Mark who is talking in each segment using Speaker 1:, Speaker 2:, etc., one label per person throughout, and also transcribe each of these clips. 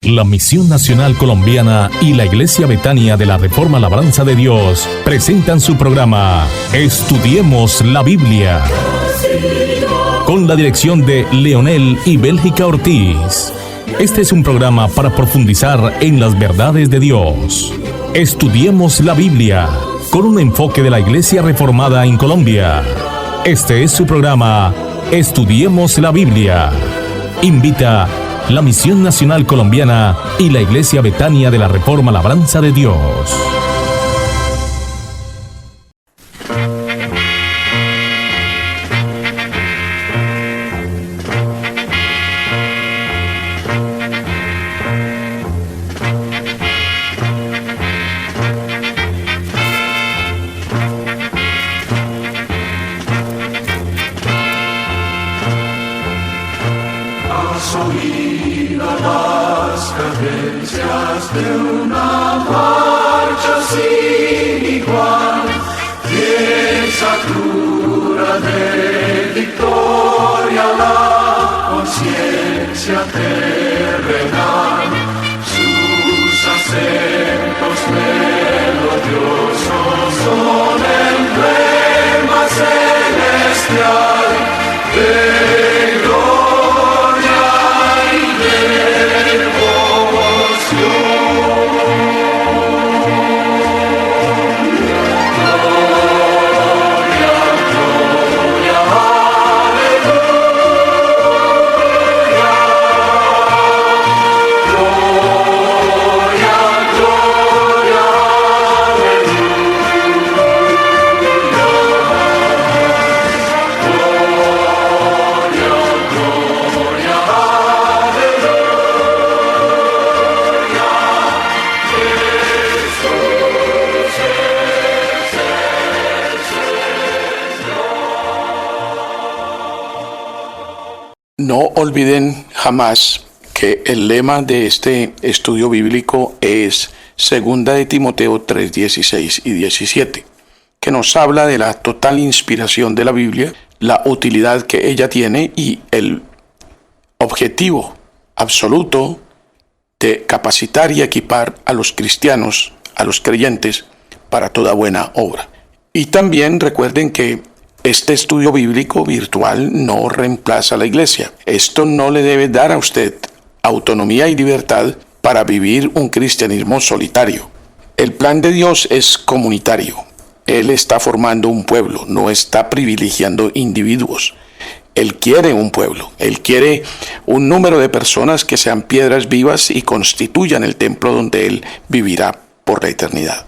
Speaker 1: La Misión Nacional Colombiana y la Iglesia Betania de la Reforma Labranza de Dios presentan su programa Estudiemos la Biblia, con la dirección de Leonel y Bélgica Ortiz. Este es un programa para profundizar en las verdades de Dios. Estudiemos la Biblia, con un enfoque de la Iglesia Reformada en Colombia. Este es su programa Estudiemos la Biblia. Invita la Misión Nacional Colombiana y la Iglesia Betania de la Reforma Labranza de Dios.
Speaker 2: No olviden jamás que el lema de este estudio bíblico es 2 de Timoteo 3, 16 y 17, que nos habla de la total inspiración de la Biblia, la utilidad que ella tiene y el objetivo absoluto de capacitar y equipar a los cristianos, a los creyentes, para toda buena obra. Y también recuerden que este estudio bíblico virtual no reemplaza a la iglesia. Esto no le debe dar a usted autonomía y libertad para vivir un cristianismo solitario. El plan de Dios es comunitario. Él está formando un pueblo, no está privilegiando individuos. Él quiere un pueblo, Él quiere un número de personas que sean piedras vivas y constituyan el templo donde Él vivirá por la eternidad.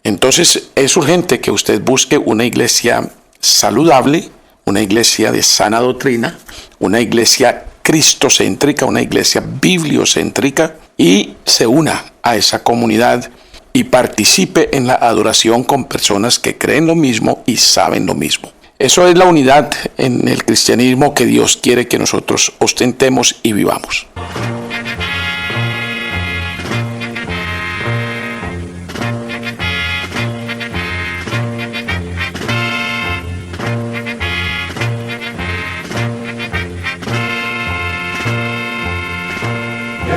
Speaker 2: Entonces es urgente que usted busque una iglesia saludable, una iglesia de sana doctrina, una iglesia cristocéntrica, una iglesia bibliocéntrica, y se una a esa comunidad y participe en la adoración con personas que creen lo mismo y saben lo mismo. Eso es la unidad en el cristianismo que Dios quiere que nosotros ostentemos y vivamos.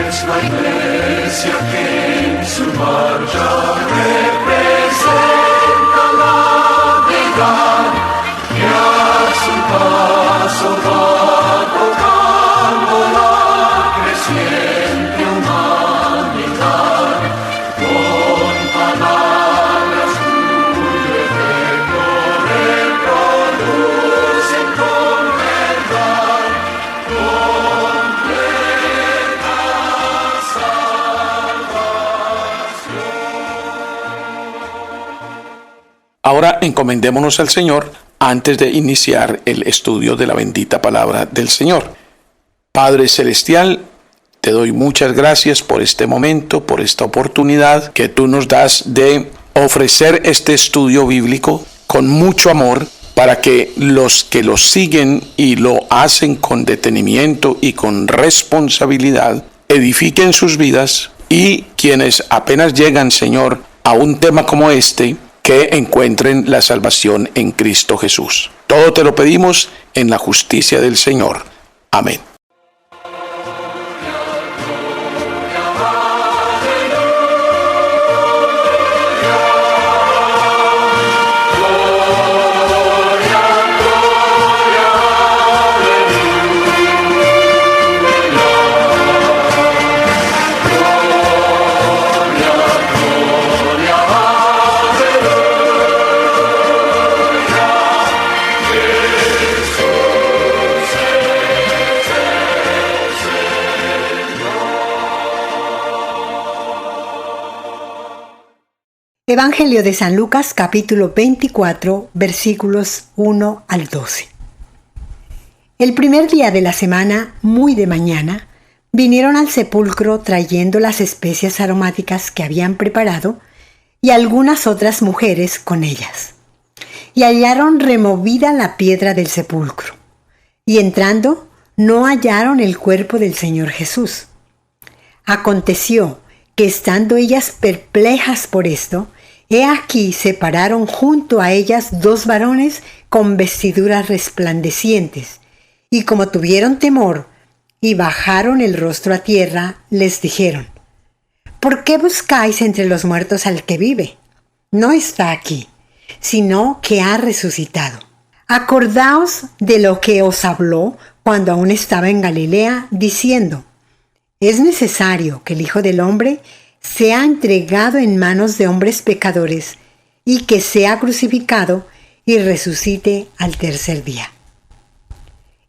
Speaker 3: Es la iglesia que en su marcha representa la deidad, que a su paso va tocando la creciente humanidad, con palabras cuyos efectos reproducen con verdad,
Speaker 2: Ahora encomendémonos al Señor antes de iniciar el estudio de la bendita palabra del Señor. Padre Celestial, te doy muchas gracias por este momento, por esta oportunidad que tú nos das de ofrecer este estudio bíblico con mucho amor, para que los que lo siguen y lo hacen con detenimiento y con responsabilidad edifiquen sus vidas, y quienes apenas llegan, Señor, a un tema como este, que encuentren la salvación en Cristo Jesús. Todo te lo pedimos en la justicia del Señor. Amén.
Speaker 4: Evangelio de San Lucas, capítulo 24, versículos 1 al 12. El primer día de la semana, muy de mañana, vinieron al sepulcro trayendo las especias aromáticas que habían preparado y algunas otras mujeres con ellas. Y hallaron removida la piedra del sepulcro. Y entrando, no hallaron el cuerpo del Señor Jesús. Aconteció que estando ellas perplejas por esto, he aquí se pararon junto a ellas dos varones con vestiduras resplandecientes, y como tuvieron temor y bajaron el rostro a tierra, les dijeron: ¿Por qué buscáis entre los muertos al que vive? No está aquí, sino que ha resucitado. Acordaos de lo que os habló cuando aún estaba en Galilea, diciendo: es necesario que el Hijo del Hombre sea entregado en manos de hombres pecadores y que sea crucificado y resucite al tercer día.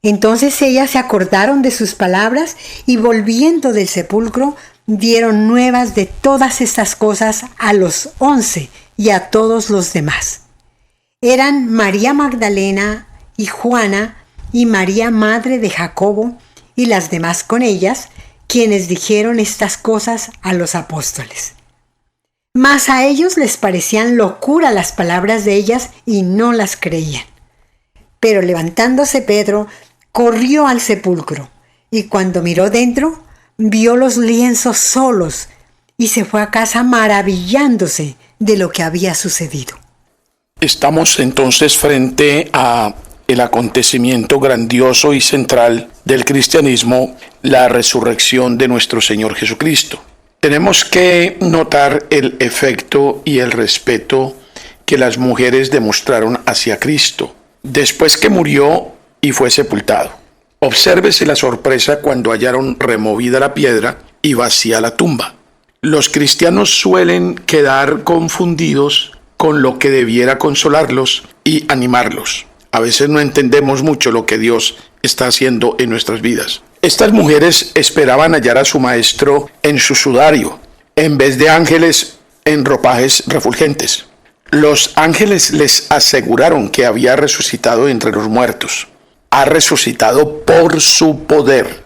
Speaker 4: Entonces ellas se acordaron de sus palabras y volviendo del sepulcro dieron nuevas de todas estas cosas a los 11 y a todos los demás. Eran María Magdalena y Juana y María madre de Jacobo y las demás con ellas, quienes dijeron estas cosas a los apóstoles. Mas a ellos les parecían locura las palabras de ellas y no las creían. Pero levantándose Pedro, corrió al sepulcro y cuando miró dentro, vio los lienzos solos y se fue a casa maravillándose de lo que había sucedido.
Speaker 2: Estamos entonces frente a el acontecimiento grandioso y central del cristianismo, la resurrección de nuestro Señor Jesucristo. Tenemos que notar el efecto y el respeto que las mujeres demostraron hacia Cristo, después que murió y fue sepultado. Obsérvese la sorpresa cuando hallaron removida la piedra y vacía la tumba. Los cristianos suelen quedar confundidos con lo que debiera consolarlos y animarlos. A veces no entendemos mucho lo que Dios está haciendo en nuestras vidas. Estas mujeres esperaban hallar a su maestro en su sudario, en vez de ángeles en ropajes refulgentes. Los ángeles les aseguraron que había resucitado entre los muertos. Ha resucitado por su poder.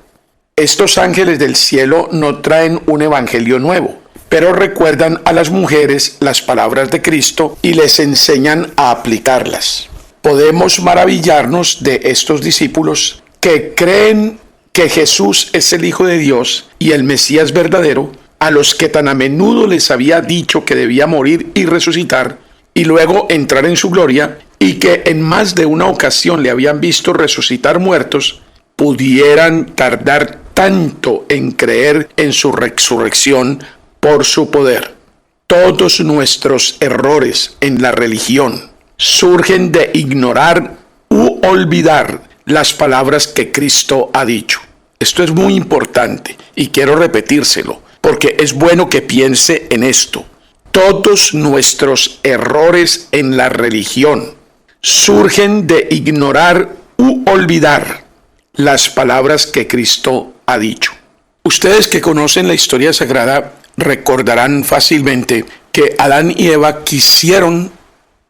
Speaker 2: Estos ángeles del cielo no traen un evangelio nuevo, pero recuerdan a las mujeres las palabras de Cristo y les enseñan a aplicarlas. Podemos maravillarnos de estos discípulos que creen que Jesús es el Hijo de Dios y el Mesías verdadero, a los que tan a menudo les había dicho que debía morir y resucitar, y luego entrar en su gloria, y que en más de una ocasión le habían visto resucitar muertos, pudieran tardar tanto en creer en su resurrección por su poder. Todos nuestros errores en la religión surgen de ignorar u olvidar las palabras que Cristo ha dicho. Esto es muy importante y quiero repetírselo porque es bueno que piense en esto. Todos nuestros errores en la religión surgen de ignorar u olvidar las palabras que Cristo ha dicho. Ustedes que conocen la historia sagrada recordarán fácilmente que Adán y Eva quisieron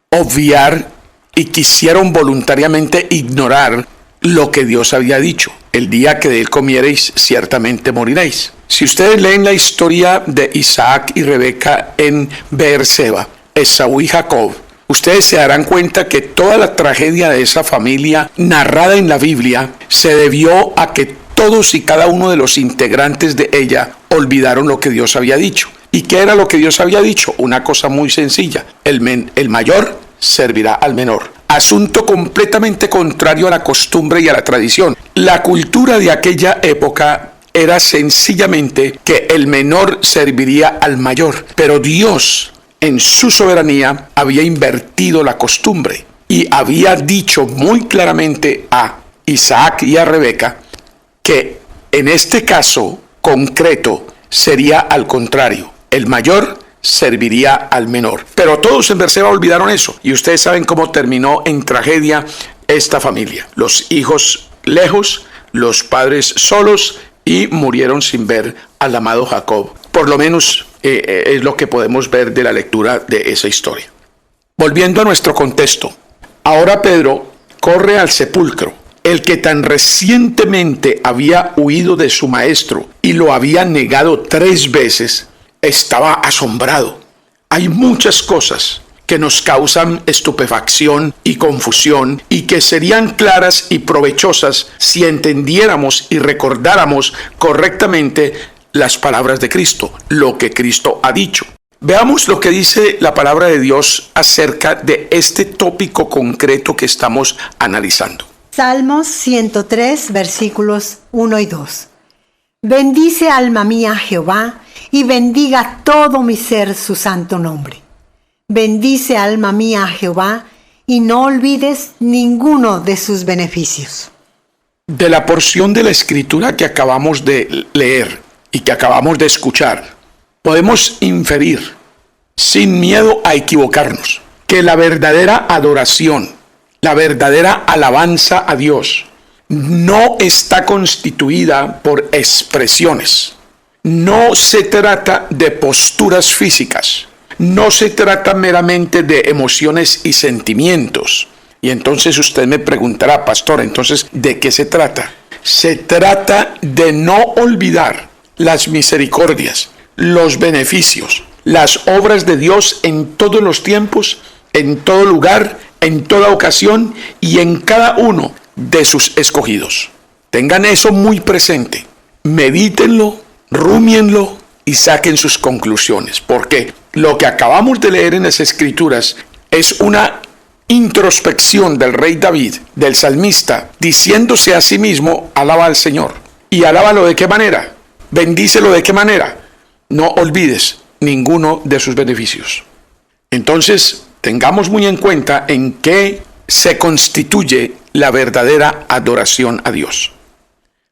Speaker 2: obviar y quisieron voluntariamente ignorar lo que Dios había dicho. El día que de él comiereis, ciertamente moriréis. Si ustedes leen la historia de Isaac y Rebeca en Beerseba, Esaú y Jacob, ustedes se darán cuenta que toda la tragedia de esa familia narrada en la Biblia se debió a que todos y cada uno de los integrantes de ella olvidaron lo que Dios había dicho. ¿Y qué era lo que Dios había dicho? Una cosa muy sencilla: el mayor servirá al menor. Asunto completamente contrario a la costumbre y a la tradición. La cultura de aquella época era sencillamente que el menor serviría al mayor, pero Dios, en su soberanía, había invertido la costumbre y había dicho muy claramente a Isaac y a Rebeca que en este caso concreto sería al contrario: el mayor serviría al menor. Pero todos en Beerseba olvidaron eso, y ustedes saben cómo terminó en tragedia esta familia. Los hijos lejos, los padres solos, y murieron sin ver al amado Jacob. Por lo menos es lo que podemos ver de la lectura de esa historia. Volviendo a nuestro contexto, ahora Pedro corre al sepulcro. El que tan recientemente había huido de su maestro y lo había negado 3 veces, estaba asombrado. Hay muchas cosas que nos causan estupefacción y confusión y que serían claras y provechosas si entendiéramos y recordáramos correctamente las palabras de Cristo, lo que Cristo ha dicho. Veamos lo que dice la palabra de Dios acerca de este tópico concreto que estamos analizando.
Speaker 4: Salmos 103, versículos 1 y 2. Bendice alma mía a Jehová, y bendiga todo mi ser su santo nombre. Bendice alma mía a Jehová, y no olvides ninguno de sus beneficios.
Speaker 2: De la porción de la Escritura que acabamos de leer y que acabamos de escuchar, podemos inferir, sin miedo a equivocarnos, que la verdadera adoración, la verdadera alabanza a Dios, no está constituida por expresiones. No se trata de posturas físicas. No se trata meramente de emociones y sentimientos. Y entonces usted me preguntará, pastor, entonces, ¿de qué se trata? Se trata de no olvidar las misericordias, los beneficios, las obras de Dios en todos los tiempos, en todo lugar, en toda ocasión y en cada uno de sus escogidos. Tengan eso muy presente. Medítenlo, rúmienlo y saquen sus conclusiones, porque lo que acabamos de leer en las Escrituras es una introspección del rey David, del salmista, diciéndose a sí mismo, alaba al Señor. ¿Y alábalo de qué manera? Bendícelo de qué manera? No olvides ninguno de sus beneficios. Entonces, tengamos muy en cuenta en qué se constituye la verdadera adoración a Dios.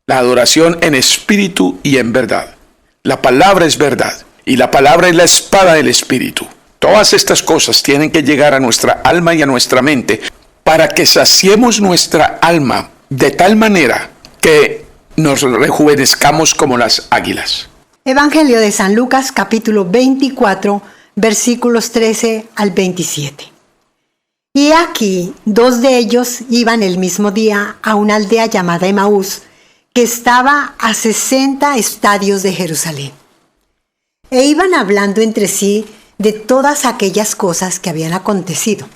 Speaker 2: La adoración en espíritu y en verdad. La palabra es verdad y la palabra es la espada del espíritu. Todas estas cosas tienen que llegar a nuestra alma y a nuestra mente para que saciemos nuestra alma de tal manera que nos rejuvenezcamos como las águilas.
Speaker 4: Evangelio de San Lucas, capítulo 24, versículos 13 al 27. Y aquí 2 de ellos iban el mismo día a una aldea llamada Emaús, que estaba a 60 estadios de Jerusalén. E iban hablando entre sí de todas aquellas cosas que habían acontecido.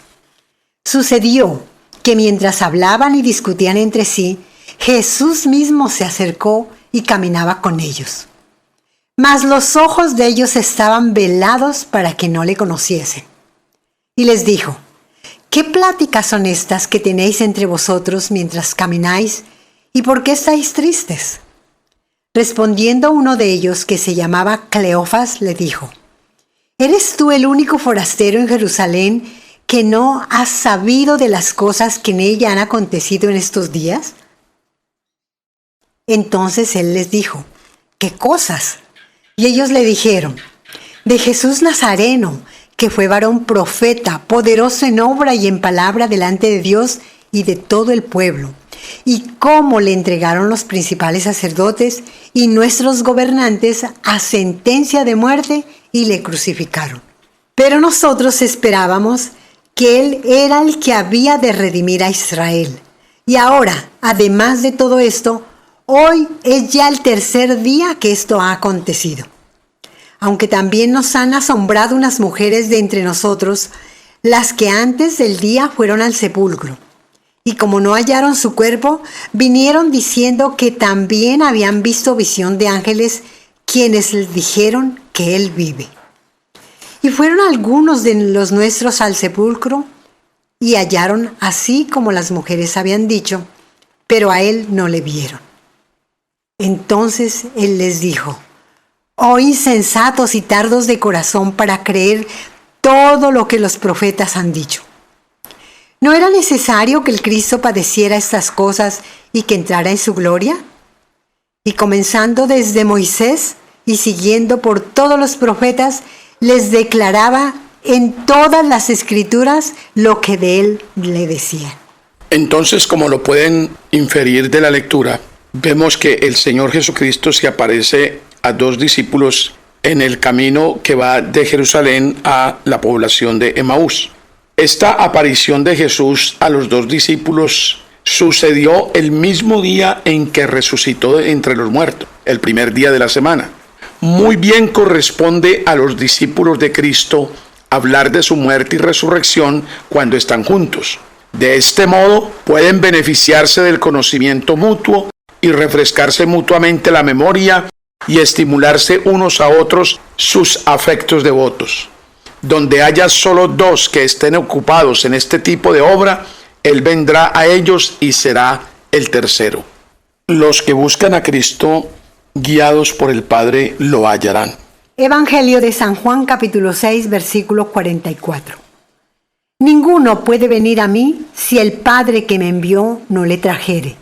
Speaker 4: Sucedió que mientras hablaban y discutían entre sí, Jesús mismo se acercó y caminaba con ellos. Mas los ojos de ellos estaban velados para que no le conociesen. Y les dijo: ¿Qué pláticas son estas que tenéis entre vosotros mientras camináis? ¿Y por qué estáis tristes? Respondiendo uno de ellos, que se llamaba Cleofas, le dijo: ¿Eres tú el único forastero en Jerusalén que no has sabido de las cosas que en ella han acontecido en estos días? Entonces él les dijo: ¿Qué cosas? Y ellos le dijeron: de Jesús Nazareno, que fue varón profeta, poderoso en obra y en palabra delante de Dios y de todo el pueblo, y cómo le entregaron los principales sacerdotes y nuestros gobernantes a sentencia de muerte y le crucificaron. Pero nosotros esperábamos que él era el que había de redimir a Israel. Y ahora, además de todo esto, hoy es ya el 3er día que esto ha acontecido. Aunque también nos han asombrado unas mujeres de entre nosotros, las que antes del día fueron al sepulcro. Y como no hallaron su cuerpo, vinieron diciendo que también habían visto visión de ángeles, quienes les dijeron que él vive. Y fueron algunos de los nuestros al sepulcro, y hallaron así como las mujeres habían dicho, pero a él no le vieron. Entonces él les dijo: oh insensatos y tardos de corazón para creer todo lo que los profetas han dicho. ¿No era necesario que el Cristo padeciera estas cosas y que entrara en su gloria? Y comenzando desde Moisés y siguiendo por todos los profetas, les declaraba en todas las escrituras lo que de él le decían.
Speaker 2: Entonces, como lo pueden inferir de la lectura, vemos que el Señor Jesucristo se aparece a 2 discípulos en el camino que va de Jerusalén a la población de Emaús. Esta aparición de Jesús a los dos discípulos sucedió el mismo día en que resucitó de entre los muertos, el primer día de la semana. Muy bien corresponde a los discípulos de Cristo hablar de su muerte y resurrección cuando están juntos. De este modo pueden beneficiarse del conocimiento mutuo y refrescarse mutuamente la memoria y estimularse unos a otros sus afectos devotos. Donde haya solo dos que estén ocupados en este tipo de obra, Él vendrá a ellos y será el tercero. Los que buscan a Cristo, guiados por el Padre, lo hallarán.
Speaker 4: Evangelio de San Juan capítulo 6 versículo 44. Ninguno puede venir a mí si el Padre que me envió no le trajere,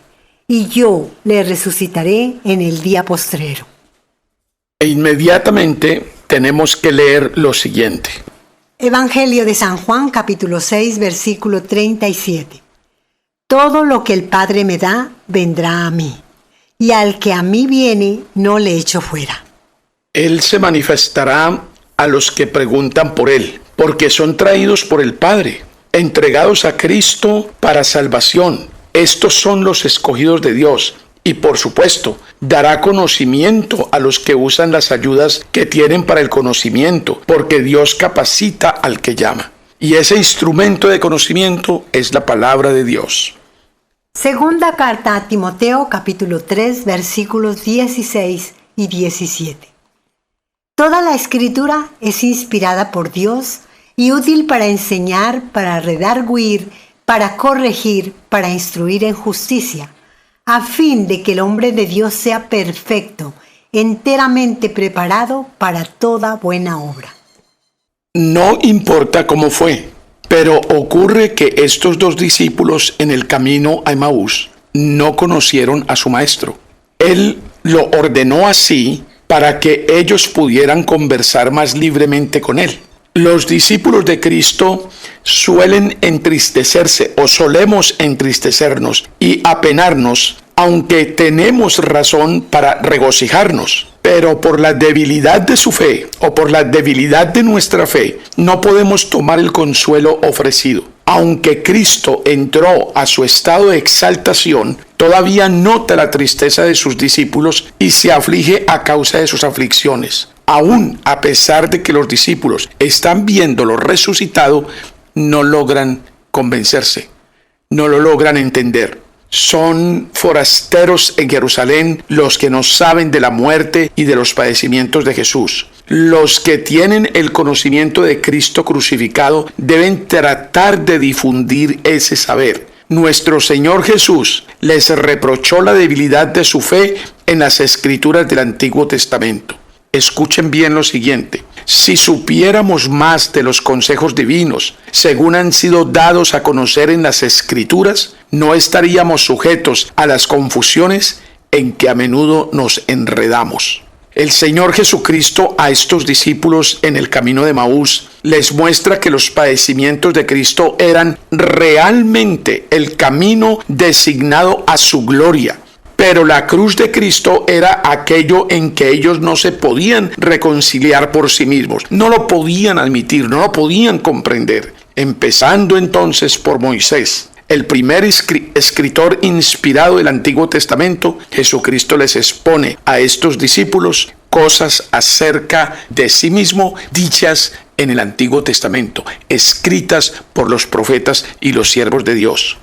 Speaker 4: y yo le resucitaré en el día postrero.
Speaker 2: E inmediatamente tenemos que leer lo siguiente.
Speaker 4: Evangelio de San Juan capítulo 6 versículo 37. Todo lo que el Padre me da, vendrá a mí, y al que a mí viene, no le echo fuera.
Speaker 2: Él se manifestará a los que preguntan por Él, porque son traídos por el Padre, entregados a Cristo para salvación. Estos son los escogidos de Dios. Y por supuesto, dará conocimiento a los que usan las ayudas que tienen para el conocimiento, porque Dios capacita al que llama. Y ese instrumento de conocimiento es la palabra de Dios.
Speaker 4: Segunda carta a Timoteo, capítulo 3, versículos 16 y 17. Toda la Escritura es inspirada por Dios y útil para enseñar, para redarguir, para corregir, para instruir en justicia, a fin de que el hombre de Dios sea perfecto, enteramente preparado para toda buena obra.
Speaker 2: No importa cómo fue, pero ocurre que estos dos discípulos en el camino a Emaús no conocieron a su maestro. Él lo ordenó así para que ellos pudieran conversar más libremente con él. Los discípulos de Cristo suelen entristecerse o solemos entristecernos y apenarnos, aunque tenemos razón para regocijarnos. Pero por la debilidad de su fe o por la debilidad de nuestra fe, no podemos tomar el consuelo ofrecido. Aunque Cristo entró a su estado de exaltación, todavía nota la tristeza de sus discípulos y se aflige a causa de sus aflicciones. Aún a pesar de que los discípulos están viéndolo resucitado, no logran convencerse, no lo logran entender. Son forasteros en Jerusalén los que no saben de la muerte y de los padecimientos de Jesús. Los que tienen el conocimiento de Cristo crucificado deben tratar de difundir ese saber. Nuestro Señor Jesús les reprochó la debilidad de su fe en las Escrituras del Antiguo Testamento. Escuchen bien lo siguiente. Si supiéramos más de los consejos divinos, según han sido dados a conocer en las Escrituras, no estaríamos sujetos a las confusiones en que a menudo nos enredamos. El Señor Jesucristo a estos discípulos en el camino de Emaús les muestra que los padecimientos de Cristo eran realmente el camino designado a su gloria. Pero la cruz de Cristo era aquello en que ellos no se podían reconciliar por sí mismos, no lo podían admitir, no lo podían comprender. Empezando entonces por Moisés, el primer escritor inspirado del Antiguo Testamento, Jesucristo les expone a estos discípulos cosas acerca de sí mismo dichas en el Antiguo Testamento, escritas por los profetas y los siervos de Dios.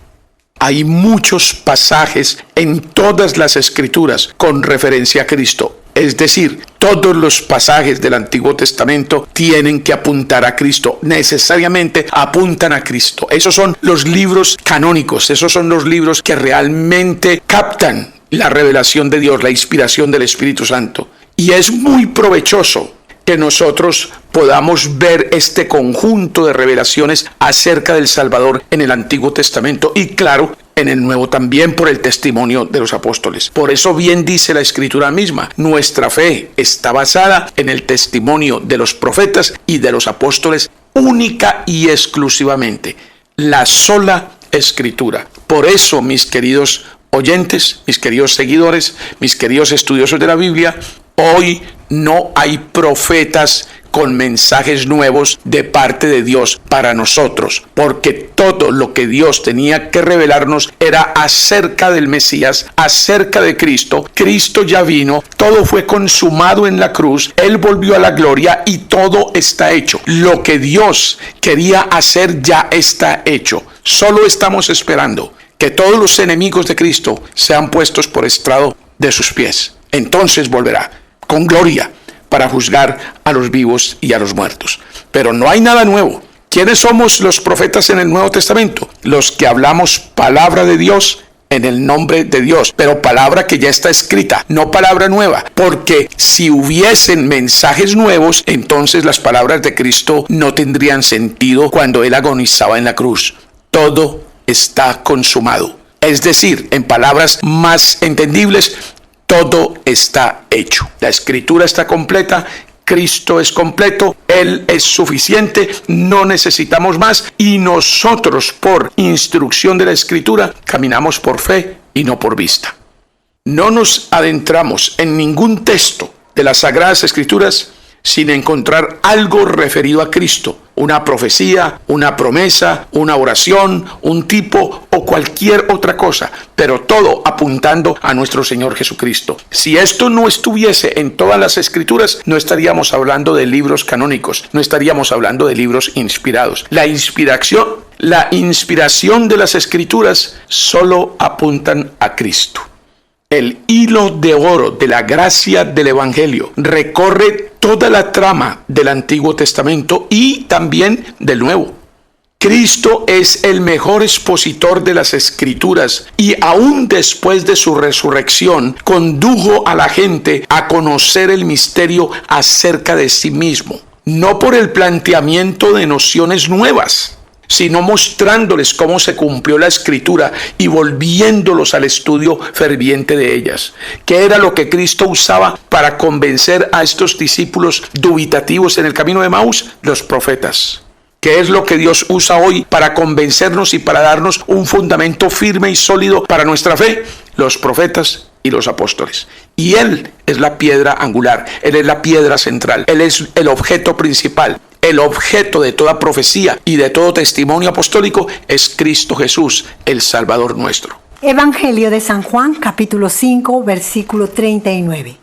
Speaker 2: Hay muchos pasajes en todas las Escrituras con referencia a Cristo. Es decir, todos los pasajes del Antiguo Testamento tienen que apuntar a Cristo, necesariamente apuntan a Cristo. Esos son los libros canónicos, esos son los libros que realmente captan la revelación de Dios, la inspiración del Espíritu Santo. Y es muy provechoso que nosotros podamos ver este conjunto de revelaciones acerca del Salvador en el Antiguo Testamento y claro, en el Nuevo también por el testimonio de los apóstoles. Por eso bien dice la Escritura misma, nuestra fe está basada en el testimonio de los profetas y de los apóstoles única y exclusivamente, la sola Escritura. Por eso, mis queridos oyentes, mis queridos seguidores, mis queridos estudiosos de la Biblia, hoy no hay profetas con mensajes nuevos de parte de Dios para nosotros, porque todo lo que Dios tenía que revelarnos era acerca del Mesías, acerca de Cristo. Cristo ya vino, todo fue consumado en la cruz, Él volvió a la gloria y todo está hecho. Lo que Dios quería hacer ya está hecho. Solo estamos esperando que todos los enemigos de Cristo sean puestos por estrado de sus pies. Entonces volverá con gloria para juzgar a los vivos y a los muertos. Pero no hay nada nuevo. ¿Quiénes somos los profetas en el Nuevo Testamento? Los que hablamos palabra de Dios en el nombre de Dios, pero palabra que ya está escrita, no palabra nueva, porque si hubiesen mensajes nuevos, entonces las palabras de Cristo no tendrían sentido cuando Él agonizaba en la cruz. Todo está consumado. Es decir, en palabras más entendibles, todo está hecho. La escritura está completa, Cristo es completo, Él es suficiente, no necesitamos más y nosotros por instrucción de la escritura caminamos por fe y no por vista. No nos adentramos en ningún texto de las Sagradas Escrituras sin encontrar algo referido a Cristo, una profecía, una promesa, una oración, un tipo o cualquier otra cosa, pero todo apuntando a nuestro Señor Jesucristo. Si esto no estuviese en todas las Escrituras, no estaríamos hablando de libros canónicos, no estaríamos hablando de libros inspirados. La inspiración de las Escrituras solo apuntan a Cristo. El hilo de oro de la gracia del Evangelio recorre toda la trama del Antiguo Testamento y también del Nuevo. Cristo es el mejor expositor de las Escrituras y aún después de su resurrección condujo a la gente a conocer el misterio acerca de sí mismo, no por el planteamiento de nociones nuevas, sino mostrándoles cómo se cumplió la Escritura y volviéndolos al estudio ferviente de ellas. ¿Qué era lo que Cristo usaba para convencer a estos discípulos dubitativos en el camino de Emaús? Los profetas. ¿Qué es lo que Dios usa hoy para convencernos y para darnos un fundamento firme y sólido para nuestra fe? Los profetas y los apóstoles. Y Él es la piedra angular, Él es la piedra central, Él es el objeto principal. El objeto de toda profecía y de todo testimonio apostólico es Cristo Jesús, el Salvador nuestro.
Speaker 4: Evangelio de San Juan, capítulo 5, versículo 39.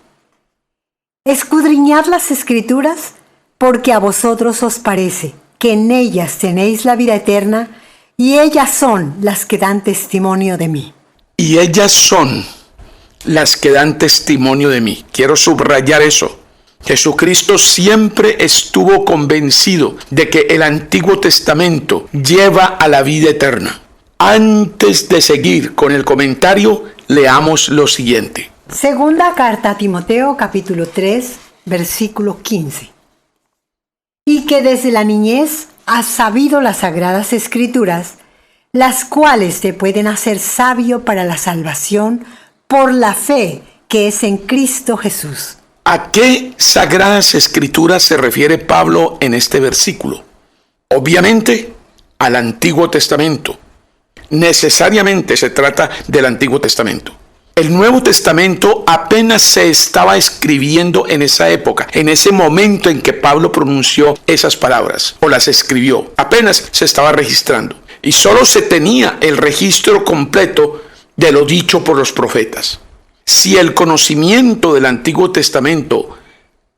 Speaker 4: Escudriñad las Escrituras, porque a vosotros os parece que en ellas tenéis la vida eterna, y ellas son las que dan testimonio de mí.
Speaker 2: Y ellas son las que dan testimonio de mí. Quiero subrayar eso. Jesucristo siempre estuvo convencido de que el Antiguo Testamento lleva a la vida eterna. Antes de seguir con el comentario, leamos lo siguiente.
Speaker 4: Segunda carta a Timoteo, capítulo 3, versículo 15. Y que desde la niñez has sabido las Sagradas Escrituras, las cuales te pueden hacer sabio para la salvación por la fe que es en Cristo Jesús.
Speaker 2: ¿A qué Sagradas Escrituras se refiere Pablo en este versículo? Obviamente, al Antiguo Testamento. Necesariamente se trata del Antiguo Testamento. El Nuevo Testamento apenas se estaba escribiendo en esa época, en ese momento en que Pablo pronunció esas palabras, o las escribió. Apenas se estaba registrando. Y solo se tenía el registro completo de lo dicho por los profetas. Si el conocimiento del Antiguo Testamento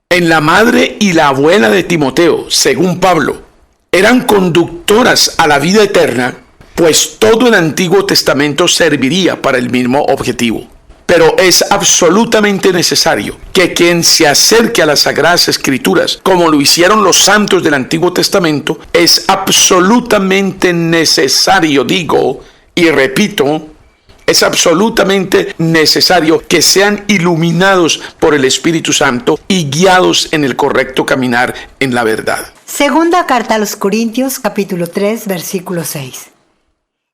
Speaker 2: en la madre y la abuela de Timoteo, según Pablo, eran conductoras a la vida eterna, pues todo el Antiguo Testamento serviría para el mismo objetivo. Pero es absolutamente necesario que quien se acerque a las Sagradas Escrituras, como lo hicieron los santos del Antiguo Testamento, es absolutamente necesario, digo y repito, es absolutamente necesario que sean iluminados por el Espíritu Santo y guiados en el correcto caminar en la verdad.
Speaker 4: Segunda carta a los Corintios, capítulo 3, versículo 6.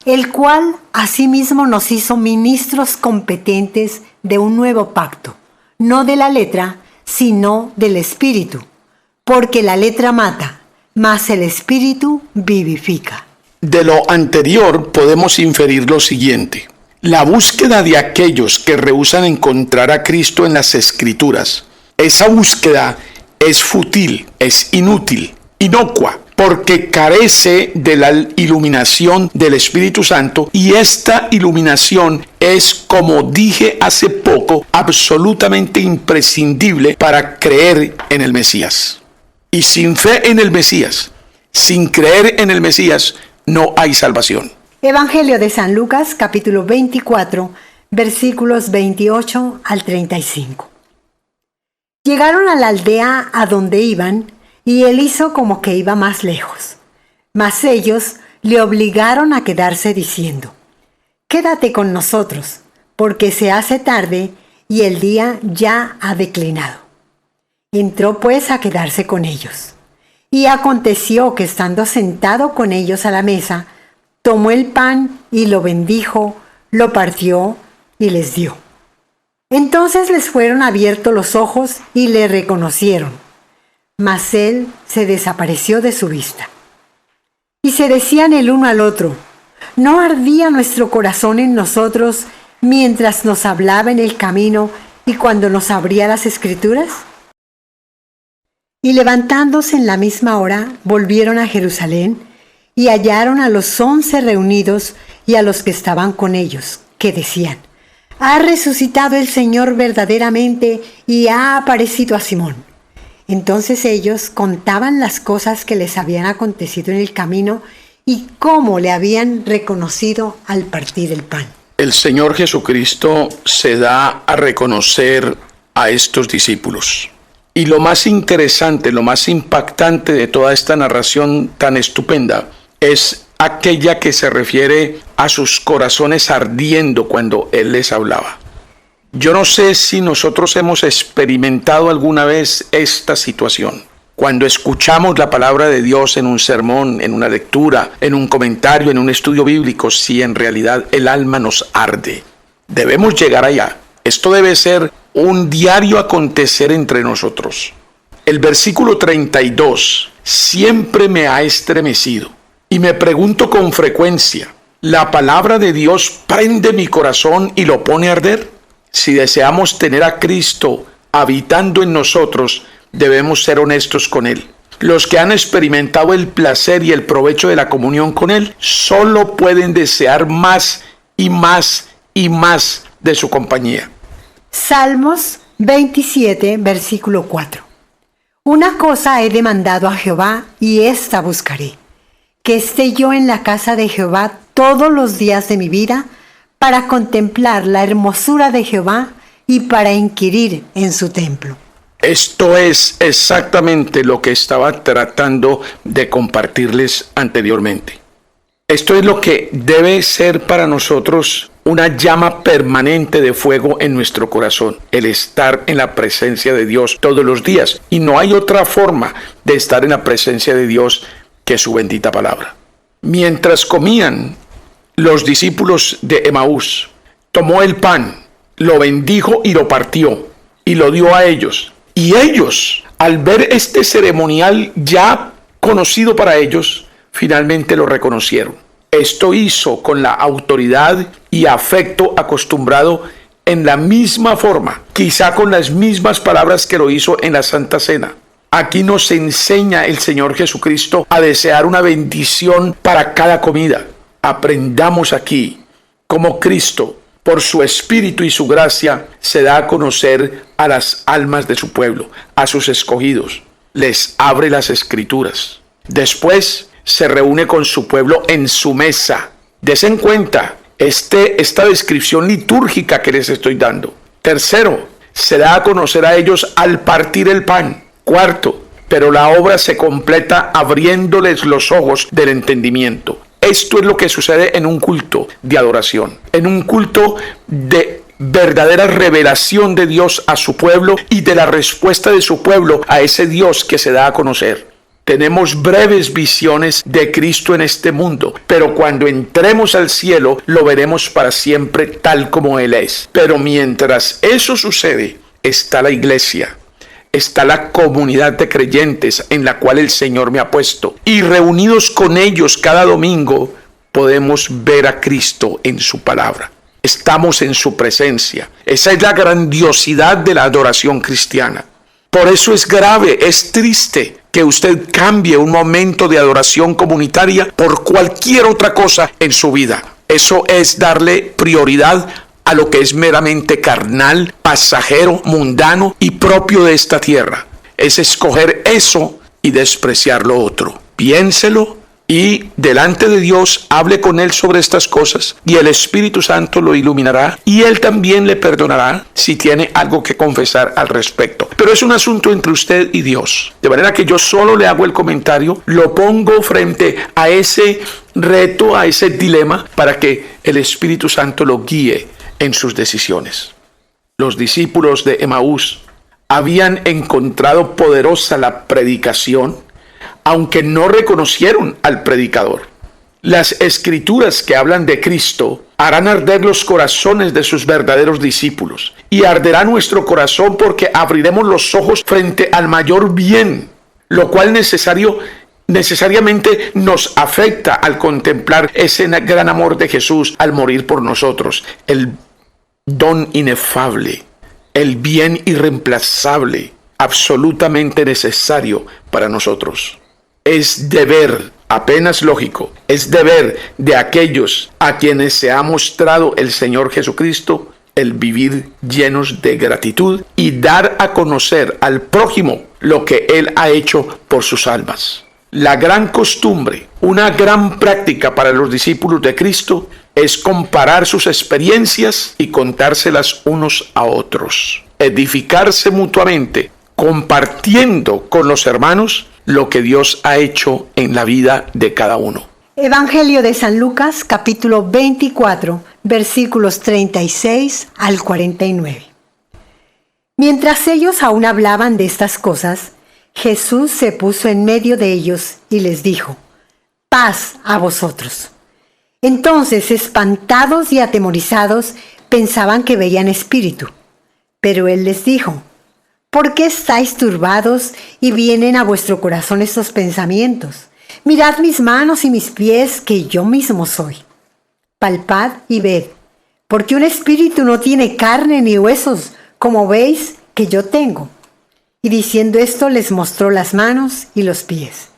Speaker 4: El cual asimismo nos hizo ministros competentes de un nuevo pacto, no de la letra, sino del Espíritu, porque la letra mata, mas el Espíritu vivifica.
Speaker 2: De lo anterior podemos inferir lo siguiente. La búsqueda de aquellos que rehúsan encontrar a Cristo en las Escrituras esa búsqueda es fútil, es inútil, inocua, porque carece de la iluminación del Espíritu Santo, y esta iluminación es, como dije hace poco, absolutamente imprescindible para creer en el Mesías. Y sin fe en el Mesías, sin creer en el Mesías, no hay salvación.
Speaker 4: Evangelio de San Lucas, capítulo 24, versículos 28 al 35. Llegaron a la aldea a donde iban, y él hizo como que iba más lejos. Mas ellos le obligaron a quedarse diciendo: «Quédate con nosotros, porque se hace tarde y el día ya ha declinado». Entró pues a quedarse con ellos. Y aconteció que, estando sentado con ellos a la mesa, tomó el pan y lo bendijo, lo partió y les dio. Entonces les fueron abiertos los ojos y le reconocieron, mas él se desapareció de su vista. Y se decían el uno al otro: ¿no ardía nuestro corazón en nosotros mientras nos hablaba en el camino y cuando nos abría las Escrituras? Y levantándose en la misma hora, volvieron a Jerusalén y hallaron a los 11 reunidos y a los que estaban con ellos, que decían: «Ha resucitado el Señor verdaderamente y ha aparecido a Simón». Entonces ellos contaban las cosas que les habían acontecido en el camino y cómo le habían reconocido al partir el pan.
Speaker 2: El Señor Jesucristo se da a reconocer a estos discípulos. Y lo más interesante, lo más impactante de toda esta narración tan estupenda es aquella que se refiere a sus corazones ardiendo cuando Él les hablaba. Yo no sé si nosotros hemos experimentado alguna vez esta situación. Cuando escuchamos la palabra de Dios en un sermón, en una lectura, en un comentario, en un estudio bíblico, si en realidad el alma nos arde. Debemos llegar allá. Esto debe ser un diario acontecer entre nosotros. El versículo 32 siempre me ha estremecido y me pregunto con frecuencia: ¿la palabra de Dios prende mi corazón y lo pone a arder? Si deseamos tener a Cristo habitando en nosotros, debemos ser honestos con Él. Los que han experimentado el placer y el provecho de la comunión con Él solo pueden desear más y más y más de su compañía.
Speaker 4: Salmos 27, versículo 4. Una cosa he demandado a Jehová, y esta buscaré: que esté yo en la casa de Jehová todos los días de mi vida, para contemplar la hermosura de Jehová y para inquirir en su templo.
Speaker 2: Esto es exactamente lo que estaba tratando de compartirles anteriormente. Esto es lo que debe ser para nosotros una llama permanente de fuego en nuestro corazón, el estar en la presencia de Dios todos los días. Y no hay otra forma de estar en la presencia de Dios que su bendita palabra. Mientras comían, los discípulos de Emaús, tomó el pan, lo bendijo y lo partió, y lo dio a ellos. Y ellos, al ver este ceremonial ya conocido para ellos, finalmente lo reconocieron. Esto hizo con la autoridad y afecto acostumbrado en la misma forma, quizá con las mismas palabras que lo hizo en la Santa Cena. Aquí nos enseña el Señor Jesucristo a desear una bendición para cada comida. Aprendamos aquí cómo Cristo, por su Espíritu y su gracia, se da a conocer a las almas de su pueblo, a sus escogidos. Les abre las Escrituras. Después se reúne con su pueblo en su mesa. Desen cuenta esta descripción litúrgica que les estoy dando. Tercero, se da a conocer a ellos al partir el pan. Cuarto, pero la obra se completa abriéndoles los ojos del entendimiento. Esto es lo que sucede en un culto de adoración, en un culto de verdadera revelación de Dios a su pueblo y de la respuesta de su pueblo a ese Dios que se da a conocer. Tenemos breves visiones de Cristo en este mundo, pero cuando entremos al cielo lo veremos para siempre tal como Él es. Pero mientras eso sucede, está la iglesia. Está la comunidad de creyentes en la cual el Señor me ha puesto. Y reunidos con ellos cada domingo, podemos ver a Cristo en su palabra. Estamos en su presencia. Esa es la grandiosidad de la adoración cristiana. Por eso es grave, es triste que usted cambie un momento de adoración comunitaria por cualquier otra cosa en su vida. Eso es darle prioridad a lo que es meramente carnal, pasajero, mundano y propio de esta tierra. Es escoger eso y despreciar lo otro. Piénselo y delante de Dios hable con Él sobre estas cosas y el Espíritu Santo lo iluminará y Él también le perdonará si tiene algo que confesar al respecto. Pero es un asunto entre usted y Dios. De manera que yo solo le hago el comentario, lo pongo frente a ese reto, a ese dilema, para que el Espíritu Santo lo guíe en sus decisiones. Los discípulos de Emaús habían encontrado poderosa la predicación, aunque no reconocieron al predicador. Las escrituras que hablan de Cristo harán arder los corazones de sus verdaderos discípulos, y arderá nuestro corazón porque abriremos los ojos frente al mayor bien, lo cual necesariamente nos afecta al contemplar ese gran amor de Jesús al morir por nosotros, el don inefable, el bien irreemplazable, absolutamente necesario para nosotros. Es deber, apenas lógico, es deber de aquellos a quienes se ha mostrado el Señor Jesucristo el vivir llenos de gratitud y dar a conocer al prójimo lo que Él ha hecho por sus almas. La gran costumbre, una gran práctica para los discípulos de Cristo es comparar sus experiencias y contárselas unos a otros. Edificarse mutuamente, compartiendo con los hermanos lo que Dios ha hecho en la vida de cada uno.
Speaker 4: Evangelio de San Lucas, capítulo 24, versículos 36 al 49. Mientras ellos aún hablaban de estas cosas, Jesús se puso en medio de ellos y les dijo: «Paz a vosotros». Entonces, espantados y atemorizados, pensaban que veían espíritu. Pero Él les dijo: ¿por qué estáis turbados y vienen a vuestro corazón estos pensamientos? Mirad mis manos y mis pies, que yo mismo soy. Palpad y ved, porque un espíritu no tiene carne ni huesos, como veis que yo tengo. Y diciendo esto, les mostró las manos y los pies.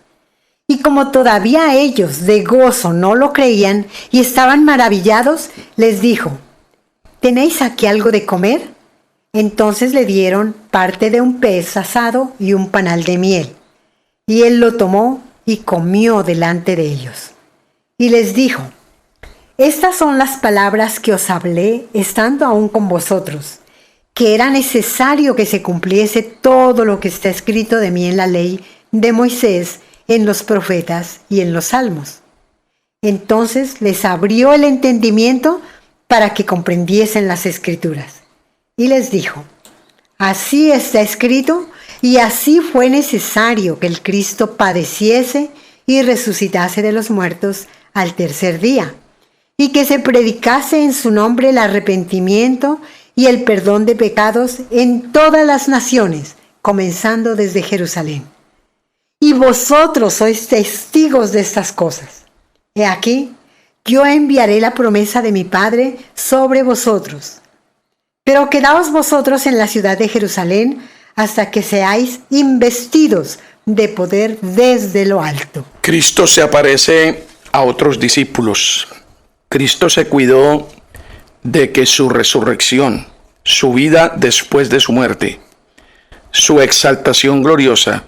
Speaker 4: Y como todavía ellos de gozo no lo creían y estaban maravillados, les dijo: ¿tenéis aquí algo de comer? Entonces le dieron parte de un pez asado y un panal de miel. Y él lo tomó y comió delante de ellos. Y les dijo: estas son las palabras que os hablé estando aún con vosotros, que era necesario que se cumpliese todo lo que está escrito de mí en la ley de Moisés, en los profetas y en los salmos. Entonces les abrió el entendimiento para que comprendiesen las escrituras. Y les dijo: así está escrito, y así fue necesario que el Cristo padeciese y resucitase de los muertos al tercer día, y que se predicase en su nombre el arrepentimiento y el perdón de pecados en todas las naciones, comenzando desde Jerusalén. Y vosotros sois testigos de estas cosas. He aquí, yo enviaré la promesa de mi Padre sobre vosotros. Pero quedaos vosotros en la ciudad de Jerusalén hasta que seáis investidos de poder desde lo alto.
Speaker 2: Cristo se aparece a otros discípulos. Cristo se cuidó de que su resurrección, su vida después de su muerte, su exaltación gloriosa,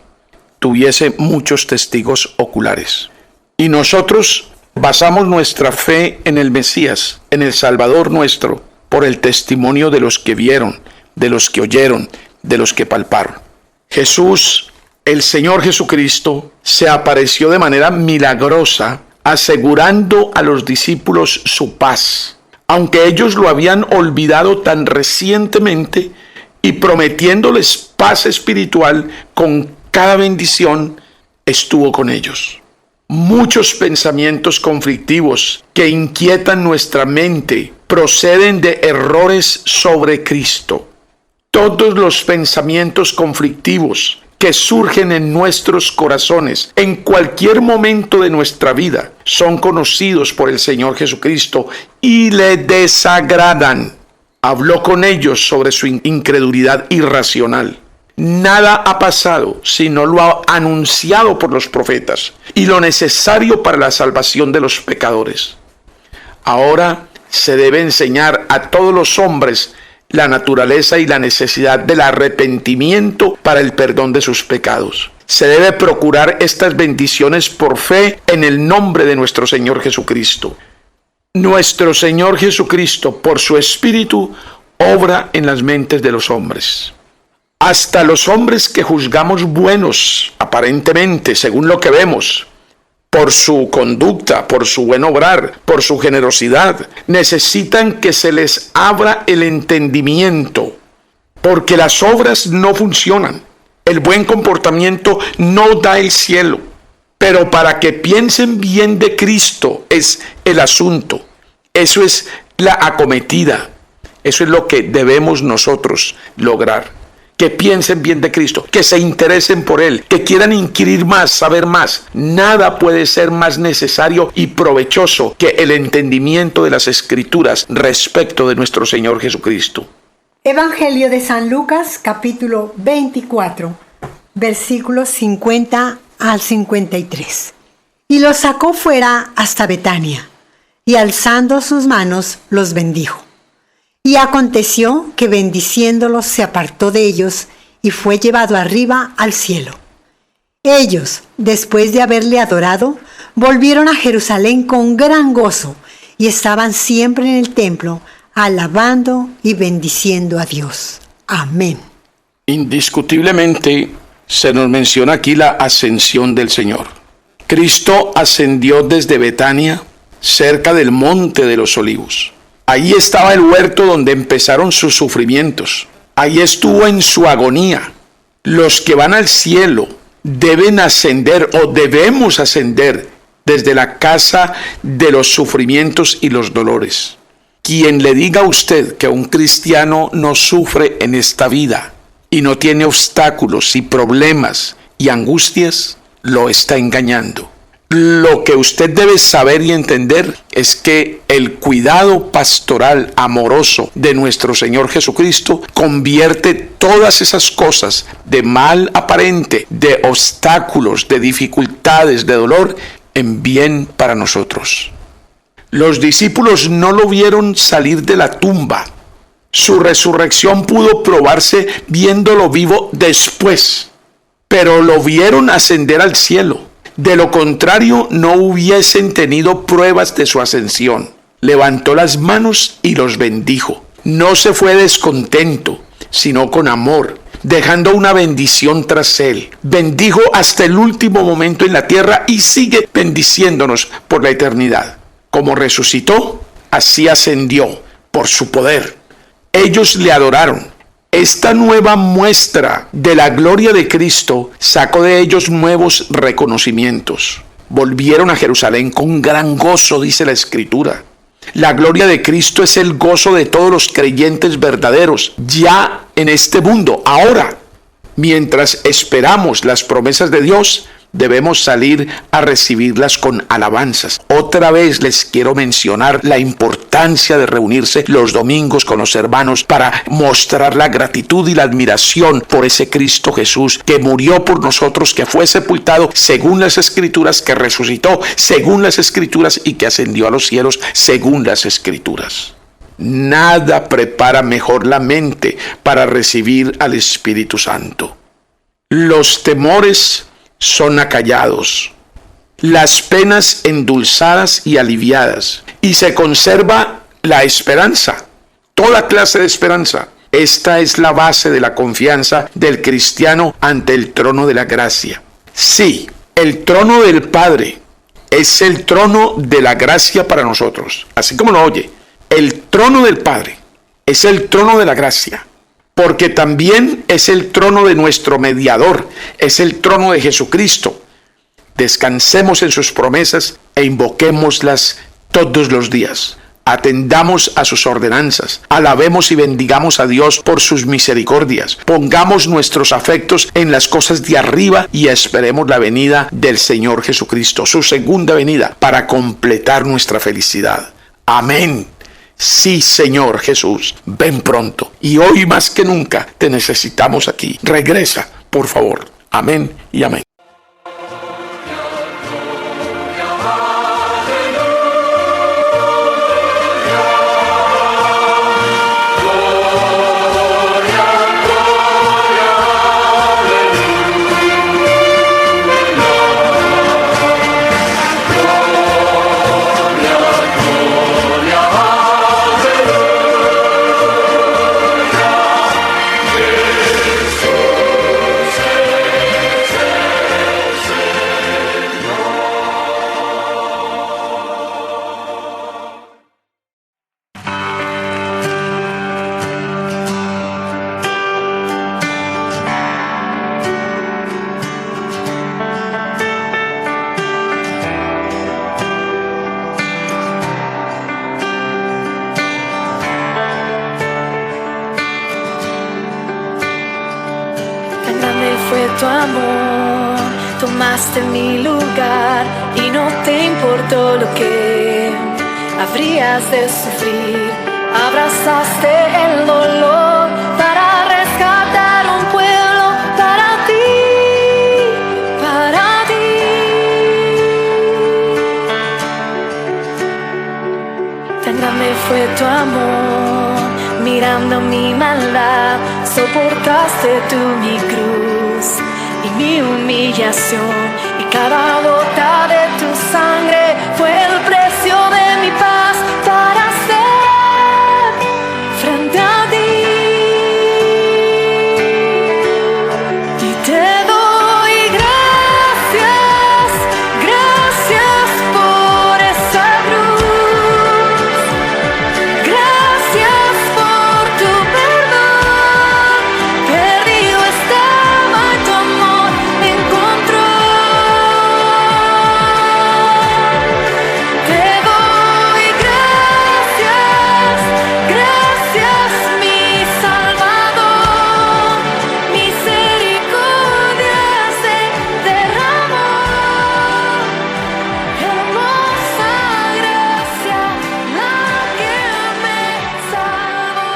Speaker 2: tuviese muchos testigos oculares. Y nosotros basamos nuestra fe en el Mesías, en el Salvador nuestro, por el testimonio de los que vieron, de los que oyeron, de los que palparon. Jesús, el Señor Jesucristo, se apareció de manera milagrosa, asegurando a los discípulos su paz, aunque ellos lo habían olvidado tan recientemente, y prometiéndoles paz espiritual con cada bendición, estuvo con ellos. Muchos pensamientos conflictivos que inquietan nuestra mente proceden de errores sobre Cristo. Todos los pensamientos conflictivos que surgen en nuestros corazones en cualquier momento de nuestra vida son conocidos por el Señor Jesucristo y le desagradan. Habló con ellos sobre su incredulidad irracional. Nada ha pasado si no lo ha anunciado por los profetas y lo necesario para la salvación de los pecadores. Ahora se debe enseñar a todos los hombres la naturaleza y la necesidad del arrepentimiento para el perdón de sus pecados. Se debe procurar estas bendiciones por fe en el nombre de nuestro Señor Jesucristo. Nuestro Señor Jesucristo, por su Espíritu, obra en las mentes de los hombres. Hasta los hombres que juzgamos buenos, aparentemente, según lo que vemos, por su conducta, por su buen obrar, por su generosidad, necesitan que se les abra el entendimiento, porque las obras no funcionan. El buen comportamiento no da el cielo, pero para que piensen bien de Cristo es el asunto. Eso es la acometida. Eso es lo que debemos nosotros lograr. Que piensen bien de Cristo, que se interesen por Él, que quieran inquirir más, saber más. Nada puede ser más necesario y provechoso que el entendimiento de las Escrituras respecto de nuestro Señor Jesucristo.
Speaker 4: Evangelio de San Lucas, capítulo 24, versículos 50 al 53. Y los sacó fuera hasta Betania, y alzando sus manos los bendijo. Y aconteció que bendiciéndolos se apartó de ellos y fue llevado arriba al cielo. Ellos, después de haberle adorado, volvieron a Jerusalén con gran gozo y estaban siempre en el templo, alabando y bendiciendo a Dios. Amén.
Speaker 2: Indiscutiblemente se nos menciona aquí la ascensión del Señor. Cristo ascendió desde Betania, cerca del monte de los Olivos. Ahí estaba el huerto donde empezaron sus sufrimientos. Ahí estuvo en su agonía. Los que van al cielo deben ascender o debemos ascender desde la casa de los sufrimientos y los dolores. Quien le diga a usted que un cristiano no sufre en esta vida y no tiene obstáculos y problemas y angustias, lo está engañando. Lo que usted debe saber y entender es que el cuidado pastoral amoroso de nuestro Señor Jesucristo convierte todas esas cosas de mal aparente, de obstáculos, de dificultades, de dolor, en bien para nosotros. Los discípulos no lo vieron salir de la tumba. Su resurrección pudo probarse viéndolo vivo después, pero lo vieron ascender al cielo. De lo contrario, no hubiesen tenido pruebas de su ascensión. Levantó las manos y los bendijo. No se fue descontento, sino con amor, dejando una bendición tras él. Bendijo hasta el último momento en la tierra y sigue bendiciéndonos por la eternidad. Como resucitó, así ascendió por su poder. Ellos le adoraron. Esta nueva muestra de la gloria de Cristo sacó de ellos nuevos reconocimientos. Volvieron a Jerusalén con gran gozo, dice la Escritura. La gloria de Cristo es el gozo de todos los creyentes verdaderos, ya en este mundo, ahora. Mientras esperamos las promesas de Dios, debemos salir a recibirlas con alabanzas. Otra vez les quiero mencionar la importancia de reunirse los domingos con los hermanos para mostrar la gratitud y la admiración por ese Cristo Jesús que murió por nosotros, que fue sepultado según las Escrituras, que resucitó según las Escrituras y que ascendió a los cielos según las Escrituras. Nada prepara mejor la mente para recibir al Espíritu Santo. Los temores son acallados, las penas endulzadas y aliviadas, y se conserva la esperanza, toda clase de esperanza. Esta es la base de la confianza del cristiano ante el trono de la gracia. Sí, el trono del Padre es el trono de la gracia para nosotros, así como lo oye. El trono del Padre es el trono de la gracia, porque también es el trono de nuestro mediador, es el trono de Jesucristo. Descansemos en sus promesas e invoquémoslas todos los días. Atendamos a sus ordenanzas, alabemos y bendigamos a Dios por sus misericordias. Pongamos nuestros afectos en las cosas de arriba y esperemos la venida del Señor Jesucristo, su segunda venida, para completar nuestra felicidad. Amén. Sí, Señor Jesús, ven pronto. Y hoy más que nunca te necesitamos aquí. Regresa, por favor. Amén y amén.
Speaker 5: Tu amor, tomaste mi lugar y no te importó lo que habrías de sufrir. Abrazaste el dolor para rescatar un pueblo para ti, para ti. Tan grande fue tu amor, mirando mi maldad, soportaste tú mi cruz y mi humillación, y cada gota de tu sangre fue el precio de mi paz para ser frente a ti. Y te doy gracias, gracias por esa cruz, gracias por tu perdón. Perdido estaba y tu amor me encontró. Te doy gracias, gracias mi Salvador. Misericordia se derramó, hermosa gracia la que me salvó.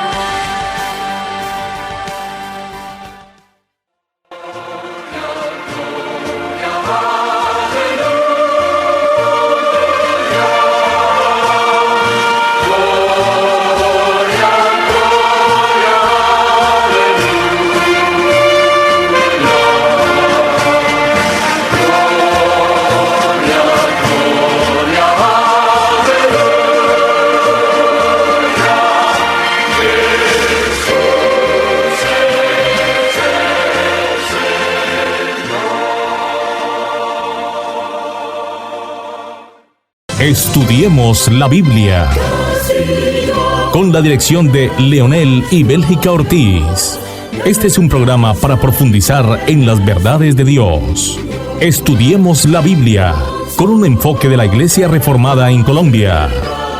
Speaker 1: Estudiemos la Biblia. Con la dirección de Leonel y Bélgica Ortiz. Este es un programa para profundizar en las verdades de Dios. Estudiemos la Biblia con un enfoque de la Iglesia Reformada en Colombia.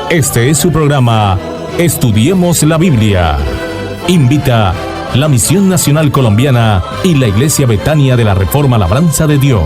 Speaker 1: Este es su programa Estudiemos la Biblia. Invita la Misión Nacional Colombiana y la Iglesia Betania de la Reforma Labranza de Dios.